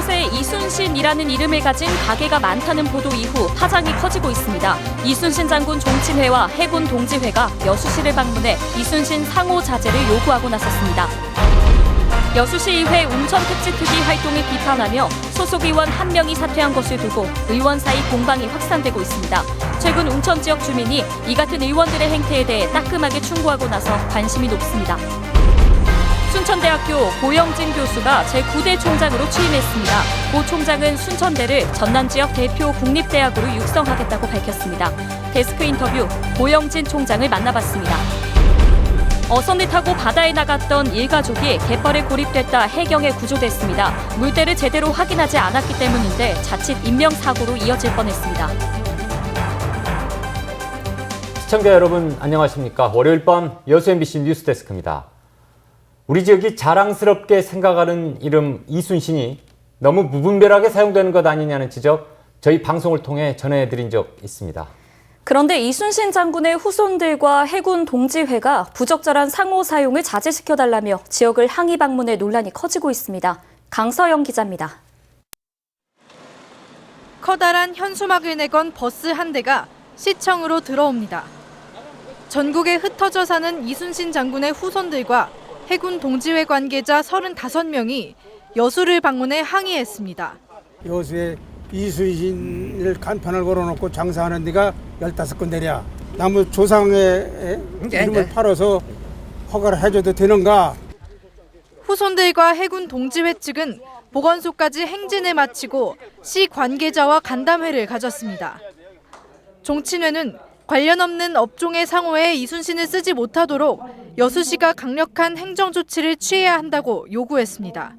SNS에 이순신이라는 이름을 가진 가게가 많다는 보도 이후 파장이 커지고 있습니다. 이순신 장군 종친회와 해군 동지회가 여수시를 방문해 이순신 상호 자제를 요구하고 나섰습니다. 여수시의회 웅천특집특위 활동을 비판하며 소속 의원 1명이 사퇴한 것을 두고 의원 사이 공방이 확산되고 있습니다. 최근 웅천 지역 주민이 이 같은 의원들의 행태에 대해 따끔하게 충고하고 나서 관심이 높습니다. 순천대학교 고영진 교수가 제9대 총장으로 취임했습니다. 고 총장은 순천대를 전남 지역 대표 국립대학으로 육성하겠다고 밝혔습니다. 데스크 인터뷰 고영진 총장을 만나봤습니다. 어선을 타고 바다에 나갔던 일가족이 갯벌에 고립됐다 해경에 구조됐습니다. 물때를 제대로 확인하지 않았기 때문인데 자칫 인명사고로 이어질 뻔했습니다. 시청자 여러분 안녕하십니까. 월요일 밤 여수 MBC 뉴스데스크입니다. 우리 지역이 자랑스럽게 생각하는 이름 이순신이 너무 무분별하게 사용되는 것 아니냐는 지적 저희 방송을 통해 전해드린 적 있습니다. 그런데 이순신 장군의 후손들과 해군 동지회가 부적절한 상호 사용을 자제시켜달라며 지역을 항의 방문해 논란이 커지고 있습니다. 강서영 기자입니다. 커다란 현수막을 내건 버스 한 대가 시청으로 들어옵니다. 전국에 흩어져 사는 이순신 장군의 후손들과 해군 동지회 관계자 35명이 여수를 방문해 항의했습니다. 여수에 이순신을 간판을 걸어놓고 장사하는 데가 15군데랴. 나무 조상의 이름을 팔아서 허가를 해줘도 되는가? 후손들과 해군 동지회 측은 보건소까지 행진을 마치고 시 관계자와 간담회를 가졌습니다. 종친회는 관련 없는 업종의 상호에 이순신을 쓰지 못하도록 여수시가 강력한 행정 조치를 취해야 한다고 요구했습니다.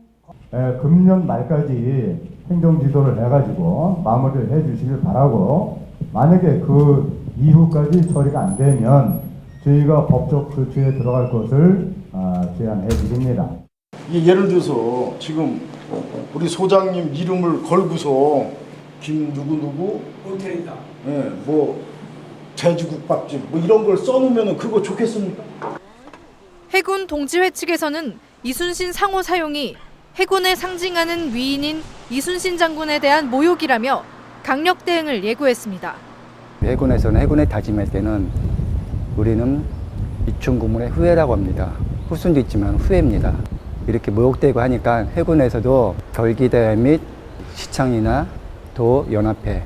금년 말까지 행정 지도를 해가지고 마무리를 해주시길 바라고, 만약에 그 이후까지 처리가 안 되면 저희가 법적 조치에 들어갈 것을 제안해 드립니다. 예를 들어서 지금 우리 소장님 이름을 걸고서 김 누구 호텔이다. 뭐 돼지국밥집 뭐 이런 걸 써놓으면 그거 좋겠습니까? 해군 동지회 측에서는 이순신 상호 사용이 해군을 상징하는 위인인 이순신 장군에 대한 모욕이라며 강력 대응을 예고했습니다. 해군에서는 해군의 다짐할 때는 우리는 이충구문의 후회라고 합니다. 후순도 있지만 후회입니다. 이렇게 모욕되고 하니까 해군에서도 결기대 및 시청이나 도 연합회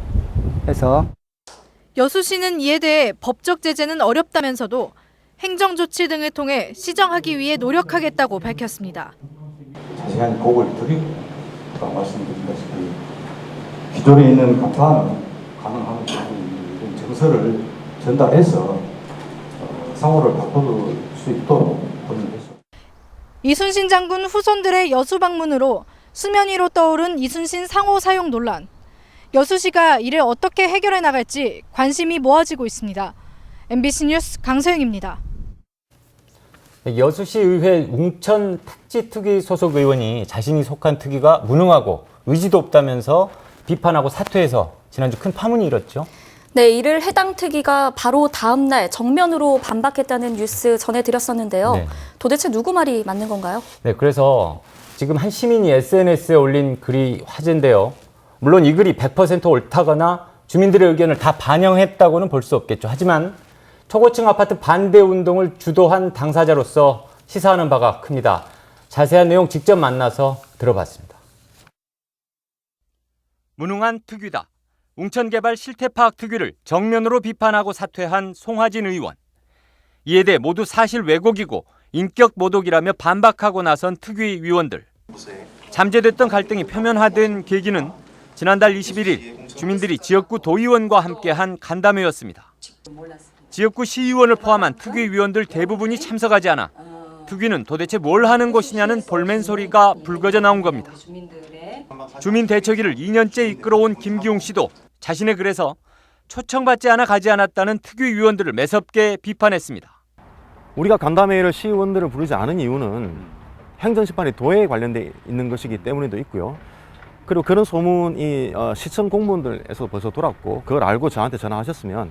해서 여수시는 이에 대해 법적 제재는 어렵다면서도 행정조치 등을 통해 시정하기 위해 노력하겠다고 밝혔습니다. 자세한 보고를 드리고 말씀드렸다시피 기존에 있는 간판은 가능하면 이런 정서를 전달해서 상호를 바꿀 수 있도록 권유했습니다. 이순신 장군 후손들의 여수 방문으로 수면 위로 떠오른 이순신 상호 사용 논란. 여수시가 이를 어떻게 해결해 나갈지 관심이 모아지고 있습니다. MBC 뉴스 강서영입니다. 여수시 의회 웅천 특집특위 소속 의원이 자신이 속한 특위가 무능하고 의지도 없다면서 비판하고 사퇴해서 지난주 큰 파문이 일었죠. 네, 이를 해당 특위가 바로 다음 날 정면으로 반박했다는 뉴스 전해드렸었는데요. 네. 도대체 누구 말이 맞는 건가요? 네, 그래서 지금 한 시민이 SNS에 올린 글이 화제인데요. 물론 이 글이 100% 옳다거나 주민들의 의견을 다 반영했다고는 볼 수 없겠죠. 하지만 초고층 아파트 반대 운동을 주도한 당사자로서 시사하는 바가 큽니다. 자세한 내용 직접 만나서 들어봤습니다. 무능한 특위다. 웅천개발 실태파악 특위를 정면으로 비판하고 사퇴한 송하진 의원. 이에 대해 모두 사실 왜곡이고 인격 모독이라며 반박하고 나선 특위 위원들. 잠재됐던 갈등이 표면화된 계기는 지난달 21일 주민들이 지역구 도의원과 함께한 간담회였습니다. 지역구 시의원을 포함한 특위 위원들 대부분이 참석하지 않아 특위는 도대체 뭘 하는 곳이냐는 볼멘 소리가 불거져 나온 겁니다. 주민 대처기를 2년째 이끌어온 김기웅 씨도 자신의 글에서 초청받지 않아 가지 않았다는 특위 위원들을 매섭게 비판했습니다. 우리가 간담회를 시의원들을 부르지 않은 이유는 행정심판이 도에 관련돼 있는 것이기 때문에도 있고요. 그리고 그런 소문이 시청 공무원들에서 벌써 돌았고 그걸 알고 저한테 전화하셨으면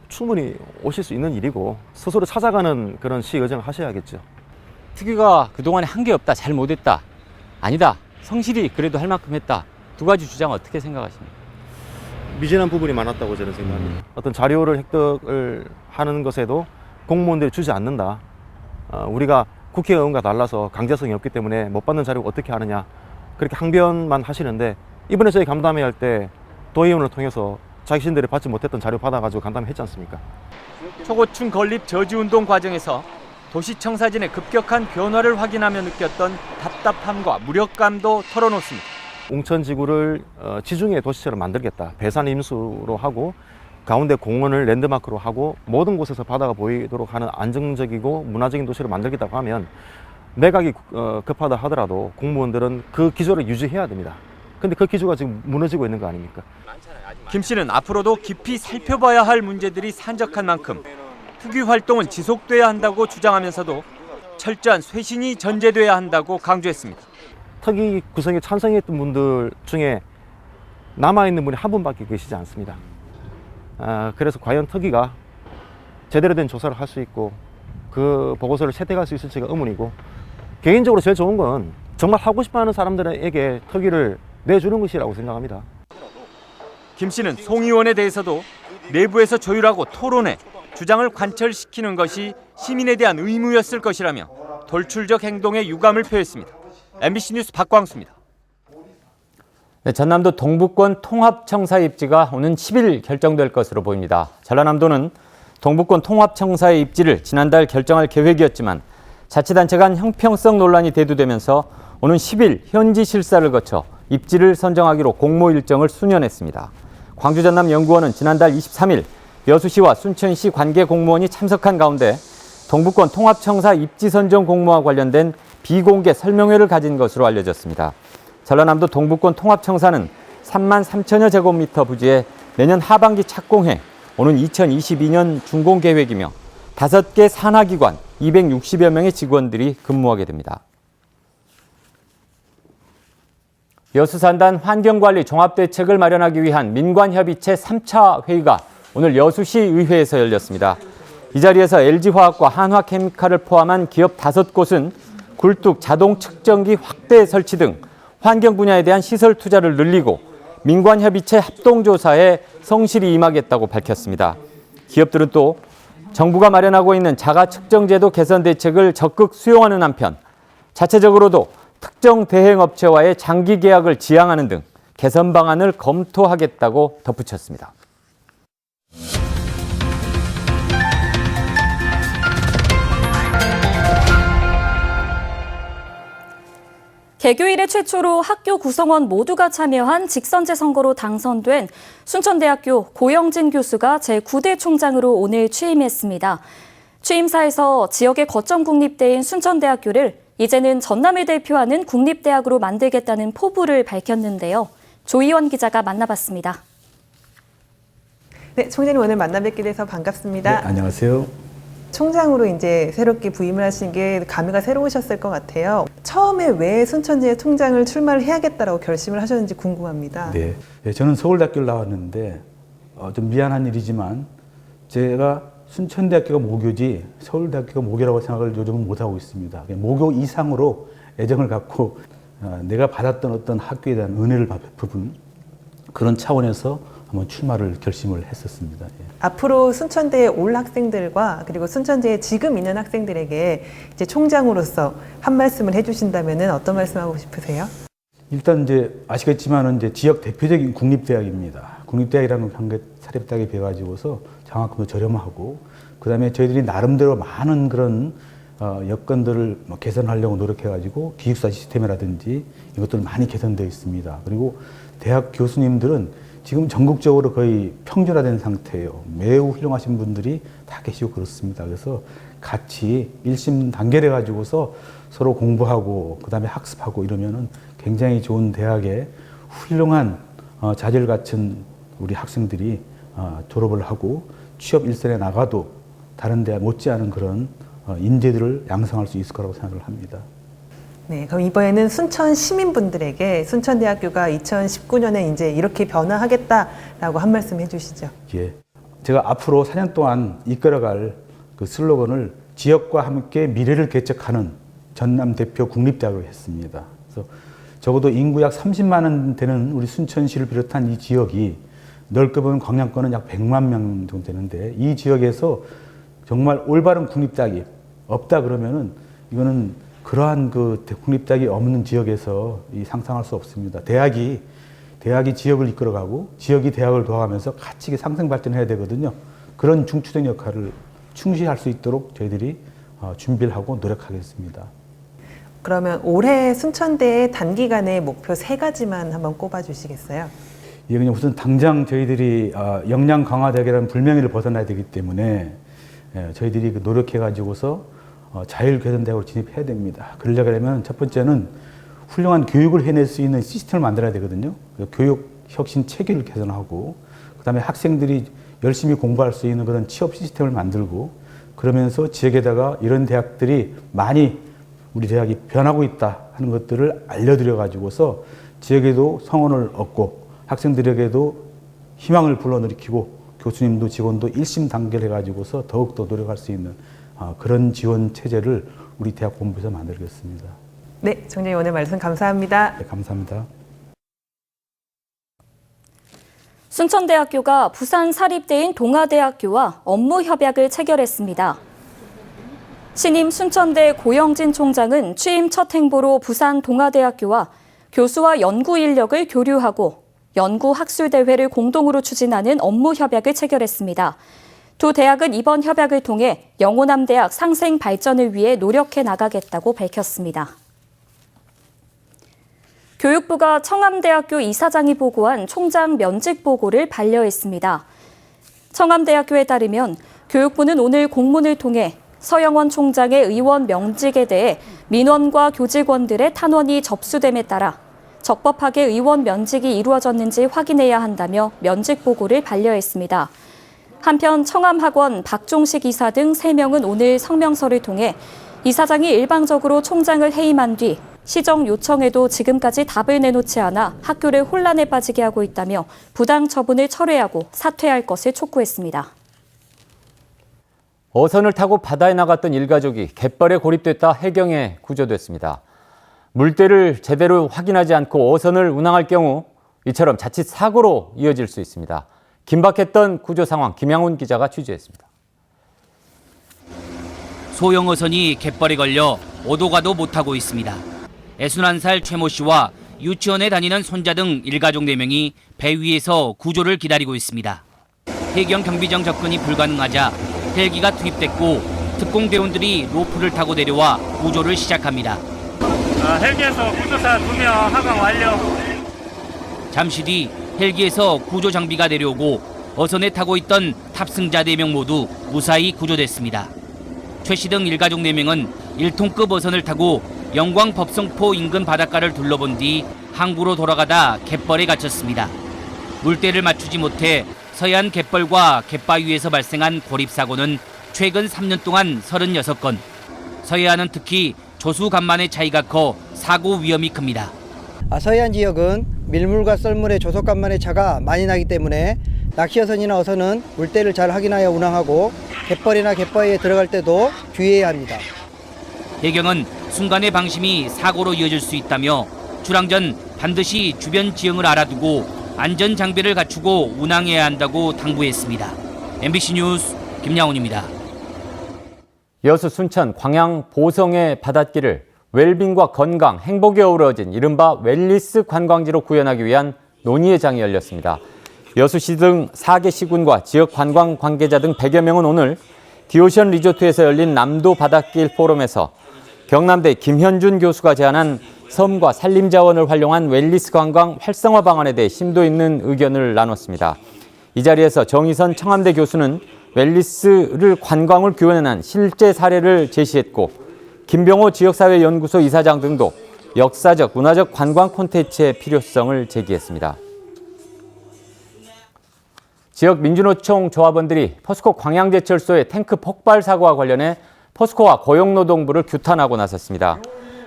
충분히 오실 수 있는 일이고 스스로 찾아가는 그런 시의정을 하셔야겠죠. 특위가 그동안에 한 게 없다, 잘 못했다. 아니다. 성실히 그래도 할 만큼 했다. 두 가지 주장 어떻게 생각하십니까? 미진한 부분이 많았다고 저는 생각합니다. 어떤 자료를 획득을 하는 것에도 공무원들이 주지 않는다. 우리가 국회의원과 달라서 강제성이 없기 때문에 못 받는 자료를 어떻게 하느냐. 그렇게 항변만 하시는데 이번에 저희 간담회 할 때 도의원을 통해서 자신들이 받지 못했던 자료 받아가지고 간담회 했지 않습니까? 초고층 건립 저지운동 과정에서 도시청사진의 급격한 변화를 확인하며 느꼈던 답답함과 무력감도 털어놓습니다. 웅천지구를 지중해 도시처럼 만들겠다. 배산 임수로 하고 가운데 공원을 랜드마크로 하고 모든 곳에서 바다가 보이도록 하는 안정적이고 문화적인 도시를 만들겠다고 하면 내각이 급하다 하더라도 공무원들은 그 기조를 유지해야 됩니다. 근데 그 기조가 지금 무너지고 있는 거 아닙니까? 김 씨는 앞으로도 깊이 살펴봐야 할 문제들이 산적한 만큼 특위 활동은 지속돼야 한다고 주장하면서도 철저한 쇄신이 전제돼야 한다고 강조했습니다. 특위 구성에 찬성했던 분들 중에 남아있는 분이 한 분밖에 계시지 않습니다. 그래서 과연 특위가 제대로 된 조사를 할 수 있고 그 보고서를 채택할 수 있을지가 의문이고, 개인적으로 제일 좋은 건 정말 하고 싶어하는 사람들에게 특위를 내주는 것이라고 생각합니다. 김 씨는 송 의원에 대해서도 내부에서 조율하고 토론해 주장을 관철시키는 것이 시민에 대한 의무였을 것이라며 돌출적 행동에 유감을 표했습니다. MBC 뉴스 박광수입니다. 네, 전남도 동북권 통합청사 입지가 오는 10일 결정될 것으로 보입니다. 전라남도는 동북권 통합청사의 입지를 지난달 결정할 계획이었지만 자치단체 간 형평성 논란이 대두되면서 오는 10일 현지 실사를 거쳐 입지를 선정하기로 공모 일정을 수년했습니다. 광주전남연구원은 지난달 23일 여수시와 순천시 관계 공무원이 참석한 가운데 동북권 통합청사 입지 선정 공모와 관련된 비공개 설명회를 가진 것으로 알려졌습니다. 전라남도 동북권 통합청사는 3만 3천여 제곱미터 부지에 내년 하반기 착공해 오는 2022년 준공 계획이며 5개 산하기관 260여 명의 직원들이 근무하게 됩니다. 여수산단 환경관리 종합대책을 마련하기 위한 민관협의체 3차 회의가 오늘 여수시의회에서 열렸습니다. 이 자리에서 LG화학과 한화케미칼을 포함한 기업 5곳은 굴뚝 자동 측정기 확대 설치 등 환경 분야에 대한 시설 투자를 늘리고 민관협의체 합동조사에 성실히 임하겠다고 밝혔습니다. 기업들은 또 정부가 마련하고 있는 자가 측정제도 개선 대책을 적극 수용하는 한편 자체적으로도 특정 대행업체와의 장기 계약을 지향하는 등 개선 방안을 검토하겠다고 덧붙였습니다. 개교 이래 최초로 학교 구성원 모두가 참여한 직선제 선거로 당선된 순천대학교 고영진 교수가 제9대 총장으로 오늘 취임했습니다. 취임사에서 지역의 거점 국립대인 순천대학교를 이제는 전남을 대표하는 국립대학으로 만들겠다는 포부를 밝혔는데요. 조희원 기자가 만나봤습니다. 네, 총장님 오늘 만나 뵙게 돼서 반갑습니다. 네, 안녕하세요. 총장으로 이제 새롭게 부임을 하신 게 감회가 새로우셨을 것 같아요. 처음에 왜 순천지의 총장을 출마를 해야겠다라고 결심을 하셨는지 궁금합니다. 네, 저는 서울대학교를 나왔는데 좀 미안한 일이지만 제가 순천대학교가 모교지 서울대학교가 모교라고 생각을 요즘은 못하고 있습니다. 모교 이상으로 애정을 갖고 내가 받았던 어떤 학교에 대한 은혜를 베푼 그런 차원에서 한번 출마를 결심을 했었습니다. 앞으로 순천대에 올 학생들과 그리고 순천대에 지금 있는 학생들에게 이제 총장으로서 한 말씀을 해주신다면은 어떤 말씀하고 싶으세요? 일단 이제 아시겠지만은 이제 지역 대표적인 국립대학입니다. 국립대학이라는 게 사립대학에 비해 가지고서 장학금도 저렴하고 그다음에 저희들이 나름대로 많은 그런 여건들을 개선하려고 노력해가지고 기숙사 시스템이라든지 이것들 많이 개선되어 있습니다. 그리고 대학 교수님들은 지금 전국적으로 거의 평준화된 상태예요. 매우 훌륭하신 분들이 다 계시고 그렇습니다. 그래서 같이 일심단결해 가지고서 서로 공부하고 그다음에 학습하고 이러면은 굉장히 좋은 대학에 훌륭한 자질 갖춘 우리 학생들이 졸업을 하고 취업 일선에 나가도 다른 데 못지않은 그런 인재들을 양성할 수 있을 거라고 생각을 합니다. 네, 그럼 이번에는 순천 시민분들에게 순천대학교가 2019년에 이제 이렇게 변화하겠다라고 한 말씀 해주시죠. 예, 제가 앞으로 4년 동안 이끌어갈 그 슬로건을 지역과 함께 미래를 개척하는 전남 대표 국립대학으로 했습니다. 그래서 적어도 인구 약 30만 되는 우리 순천시를 비롯한 이 지역이 넓게 보면 광양권은 약 100만 명 정도 되는데 이 지역에서 정말 올바른 국립대학이 없다 그러면은 이거는 그러한 그 국립대학이 없는 지역에서 상상할 수 없습니다. 대학이 지역을 이끌어가고 지역이 대학을 도와가면서 같이 상생 발전해야 되거든요. 그런 중추적 역할을 충실히 할 수 있도록 저희들이 준비를 하고 노력하겠습니다. 그러면 올해 순천대의 단기간의 목표 3가지만 한번 꼽아주시겠어요? 예, 그냥 우선 당장 저희들이 역량 강화 대학이라는 불명예를 벗어나야 되기 때문에 저희들이 노력해가지고서 자율개선대학으로 진입해야 됩니다. 그러려면 첫 번째는 훌륭한 교육을 해낼 수 있는 시스템을 만들어야 되거든요. 교육 혁신 체계를 개선하고 그다음에 학생들이 열심히 공부할 수 있는 그런 취업 시스템을 만들고 그러면서 지역에다가 이런 대학들이 많이 우리 대학이 변하고 있다 하는 것들을 알려드려 가지고서 지역에도 성원을 얻고 학생들에게도 희망을 불러일으키고 교수님도 직원도 일심 단결해 가지고서 더욱더 노력할 수 있는 그런 지원 체제를 우리 대학 본부에서 만들겠습니다. 네, 정장님 오늘 말씀 감사합니다. 네, 감사합니다. 순천대학교가 부산 사립대인 동아대학교와 업무 협약을 체결했습니다. 신임 순천대 고영진 총장은 취임 첫 행보로 부산 동아대학교와 교수와 연구 인력을 교류하고 연구 학술대회를 공동으로 추진하는 업무 협약을 체결했습니다. 두 대학은 이번 협약을 통해 영호남 대학 상생 발전을 위해 노력해 나가겠다고 밝혔습니다. 교육부가 청암대학교 이사장이 보고한 총장 면직 보고를 반려했습니다. 청암대학교에 따르면 교육부는 오늘 공문을 통해 서영원 총장의 의원 명직에 대해 민원과 교직원들의 탄원이 접수됨에 따라 적법하게 의원 면직이 이루어졌는지 확인해야 한다며 면직 보고를 반려했습니다. 한편 청암학원 박종식 이사 등 3명은 오늘 성명서를 통해 이사장이 일방적으로 총장을 해임한 뒤 시정 요청에도 지금까지 답을 내놓지 않아 학교를 혼란에 빠지게 하고 있다며 부당 처분을 철회하고 사퇴할 것을 촉구했습니다. 어선을 타고 바다에 나갔던 일가족이 갯벌에 고립됐다 해경에 구조됐습니다. 물때를 제대로 확인하지 않고 어선을 운항할 경우 이처럼 자칫 사고로 이어질 수 있습니다. 긴박했던 구조 상황 김양훈 기자가 취재했습니다. 소형 어선이 갯벌에 걸려 오도 가도 못하고 있습니다. 61살 최모 씨와 유치원에 다니는 손자 등 일가족 4명이 배 위에서 구조를 기다리고 있습니다. 해경 경비정 접근이 불가능하자 헬기가 투입됐고 특공대원들이 로프를 타고 내려와 구조를 시작합니다. 헬기에서 구조사 2명 하강 완료. 잠시 뒤 헬기에서 구조 장비가 내려오고 어선에 타고 있던 탑승자 4명 모두 무사히 구조됐습니다. 최 씨 등 일가족 4명은 1톤급 어선을 타고 영광 법성포 인근 바닷가를 둘러본 뒤 항구로 돌아가다 갯벌에 갇혔습니다. 물때를 맞추지 못해 서해안 갯벌과 갯바위에서 발생한 고립사고는 최근 3년 동안 36건. 서해안은 특히 조수 간만의 차이가 커 사고 위험이 큽니다. 서해안 지역은 밀물과 썰물의 조속 간만의 차가 많이 나기 때문에 낚시어선이나 어선은 물때를 잘 확인하여 운항하고 갯벌이나 갯바위에 들어갈 때도 주의해야 합니다. 해경은 순간의 방심이 사고로 이어질 수 있다며 출항 전 반드시 주변 지형을 알아두고 안전 장비를 갖추고 운항해야 한다고 당부했습니다. MBC 뉴스 김양훈입니다. 여수 순천 광양 보성의 바닷길을 웰빙과 건강, 행복이 어우러진 이른바 웰리스 관광지로 구현하기 위한 논의의 장이 열렸습니다. 여수시 등 4개 시군과 지역 관광 관계자 등 100여 명은 오늘 디오션 리조트에서 열린 남도 바닷길 포럼에서 경남대 김현준 교수가 제안한 섬과 산림자원을 활용한 웰리스 관광 활성화 방안에 대해 심도 있는 의견을 나눴습니다. 이 자리에서 정의선 청암대 교수는 웰리스를 관광을 구현한 실제 사례를 제시했고 김병호 지역사회연구소 이사장 등도 역사적, 문화적 관광 콘텐츠의 필요성을 제기했습니다. 지역 민주노총 조합원들이 포스코 광양제철소의 탱크 폭발 사고와 관련해 포스코와 고용노동부를 규탄하고 나섰습니다.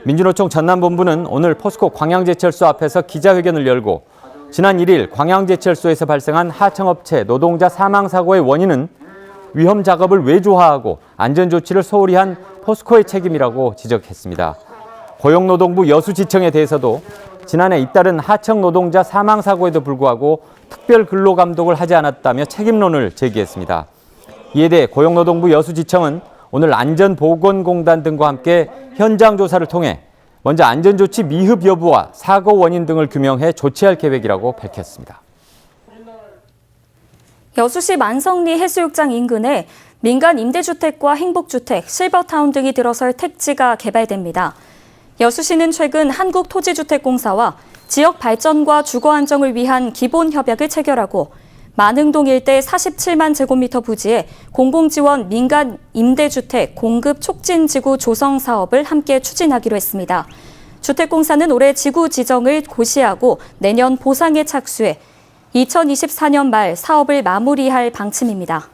민주노총 전남본부는 오늘 포스코 광양제철소 앞에서 기자회견을 열고 지난 1일 광양제철소에서 발생한 하청업체 노동자 사망 사고의 원인은 위험 작업을 외주화하고 안전조치를 소홀히 한 포스코의 책임이라고 지적했습니다. 고용노동부 여수지청에 대해서도 지난해 잇따른 하청 노동자 사망 사고에도 불구하고 특별 근로 감독을 하지 않았다며 책임론을 제기했습니다. 이에 대해 고용노동부 여수지청은 오늘 안전보건공단 등과 함께 현장 조사를 통해 먼저 안전조치 미흡 여부와 사고 원인 등을 규명해 조치할 계획이라고 밝혔습니다. 여수시 만성리 해수욕장 인근에 민간 임대주택과 행복주택, 실버타운 등이 들어설 택지가 개발됩니다. 여수시는 최근 한국토지주택공사와 지역 발전과 주거 안정을 위한 기본 협약을 체결하고 만흥동 일대 47만 제곱미터 부지에 공공지원 민간 임대주택 공급 촉진지구 조성 사업을 함께 추진하기로 했습니다. 주택공사는 올해 지구 지정을 고시하고 내년 보상에 착수해 2024년 말 사업을 마무리할 방침입니다.